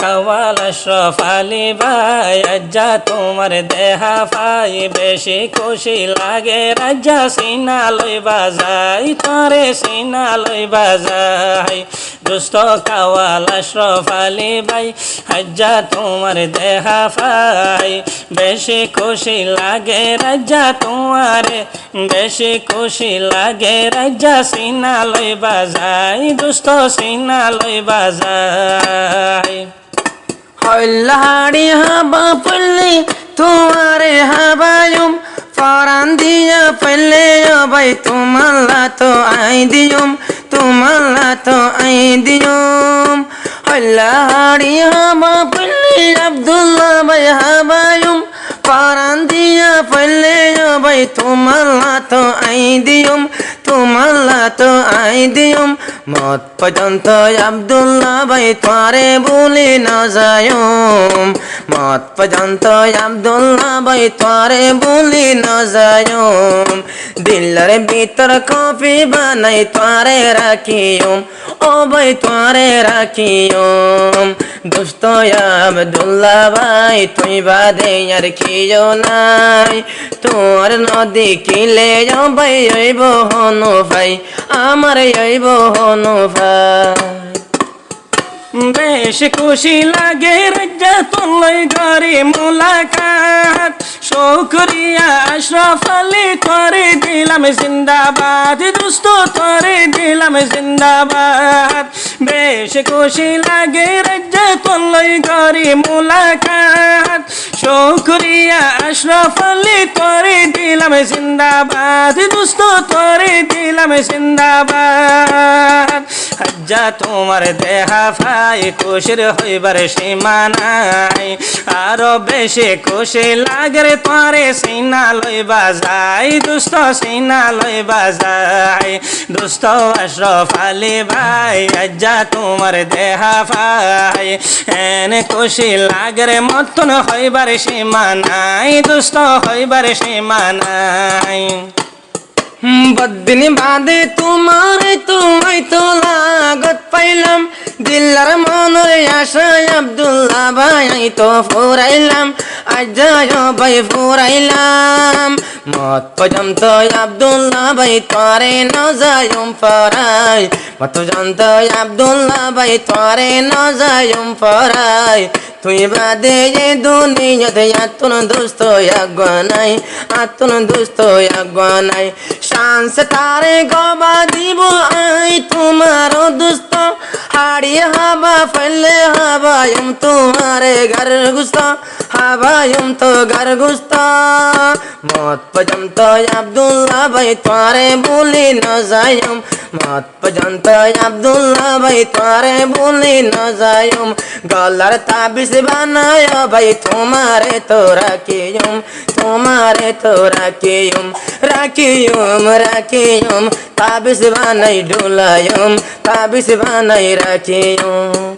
কাওয়াল আশরাফ আলী ভাই আজ্জা তোমার দেহা পাই বেশি খুশি লাগে রাজ্জা সিনা লইবা যাই তরে সিনা লইবা যাই দোস্ত কাওয়াল আশরাফ আলী ভাই আজ্জা তোমার দেহা পাই বেশি খুশি লাগে রাজ্জা তোমারে বেশি খুশি লাগে রাজ্জা সিনা লইবা যাই দোস্ত সিনা লইবা যাই হল্লাড়ি হাবা পল্লি তোমারে হাবায়ুম ফরান দিয়া পল্লে ভাই তোমাল্লা তো আই দিয়ুম তোমাল্লা তো আই দিয়ুম হল্লাড়ি হাবা পল্লি আব্দুল্লাহ ভাই হাবায়ুম ফরান দিয়া পল্লে ভাই তোমাল্লা তো আই দিয়ুম তোমাল্লা তো আই দিয়ুম মত পর্যন্ত আব্দুল্লাহ ভাই তোরে বলি না যায়ুম মত পর্যন্ত আব্দুল্লাহ ভাই তোরে বলি না যায়ুম দিলের ভিতর কফি বানাই তোরে রাখিয়ুম ও ভাই তোরে রাখিয়ুম দোস্ত আব্দুল্লাহ ভাই তুই বাদে আর খিও নাই তোর নদী কিলে ভাই হইব হনু ভাই আমার হইব হনু ভাই বেশ খুশি লাগে রাজ্জা তোর ঘরে মুলাকাত শুকরিয়া আশরাফ আলী তোরে দিলাম জিন্দাবাদ দোস্ত তোরে দিলাম জিন্দাবাদ বেশ খুশি লাগে রাজ্জা তোর ঘরে মুলাকাত শুকরিয়া আশরাফ আলী তোরে দিলাম জিন্দাবাদ দোস্ত তোরে দিলাম জিন্দাবাদ আজ্জা তোমার দেহা ভাই খুশির হইবার সীমা নাই আরো বেশি খুশি লাগে তোরে সিনা লইবা যাই দোস্ত সিনা লইবা যাই দোস্ত আশরাফ আলী ভাই আজ্জা তোমার দেহা ভাই এনে খুশি লাগে মতন হইবার সীমা নাই দোস্ত হইবার সীমা নাই বদিন বাদে তোমারে তোমায় তো লাগত পাইলাম দিলার মনের আশায় আব্দুল্লাহ ভাই তো ফুরাইলাম আজ্জা ভাই ফুরাইলাম মত পর্যন্ত আব্দুল্লাহ ভাই তোরে ন যায়ুম পরাই মত পর্যন্ত আব্দুল্লাহ ভাই তোরে ন যায়ুম পরাই তুই বাদে এ দুনিয়াতে আতুন দোস্ত আগুয়ানাই আতুন দোস্ত আগুয়ানাই শান্স তারে গবা দিব আই তোমার দোস্ত হাড়ি হাবা ফেলে হাবায়ুম তোমারে ঘর গুস্ত হাবায়ুম তো ঘর গুস্ত মত পর্যন্ত আব্দুল্লাহ ভাই তোরে বলি না যায়ুম মত পর্যন্ত আব্দুল্লাহ ভাই তোরে বলি না যায়ুম গলার তাবিজ বানায় ভাই তোমারে তো রাখিয়ুম তোমারে তো রাখিয়ুম রাখিয়ুম রাখিয়ুম তাবিজ বানাই ডুলায়ুম তাবিজ বানাই রাখিয়ুম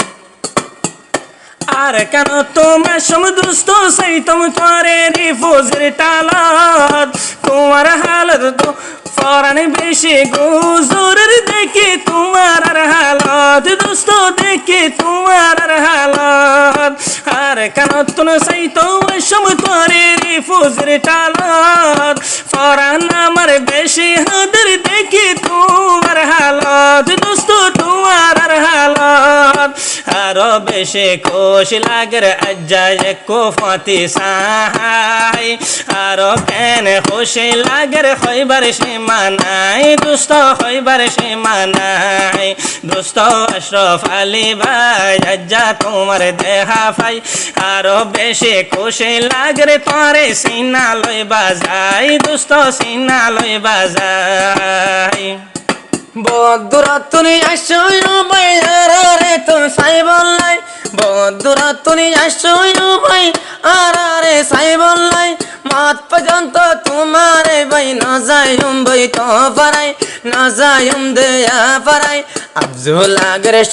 আর কেন তোমার সমদোস্ত সাইতম তোরে রিফুজের টালাত তোমার হালত তো ফরান বেশি গুজুরের দেখি তোমার হালত দোস্ত দেখি তোমার হালত আর কেন তুমি সাইতম সম তোরে রিফুজের টালাত ফরান আমার বেশি হাদের দেখি তোমার হালত দোস্ত তোমার হালত আরো বেশি খুশি লাগে আজ্জা একো ফাতি সাহাই আরো কেন খুশি লাগে হইবার সীমা নাই দোস্ত হইবার সীমা নাই দোস্ত আশরাফ আলী ভাই আজ্জা তোমার দেহা ভাই আরো বেশি খুশি লাগে তোরে সিনা লইবা যাই দোস্ত সিনা লইবা যাই বদুরা তুমি আসো ভাই আরে তো সাই বললাই বদুরা তুমি আসো ভাই আরে সাই বললাই মত পর্যন্ত তোমারে ভাই না যায়ুম ভাই তো পারাই না যায়ুম দেয়া পারাই আব্দুল্লাহ গরে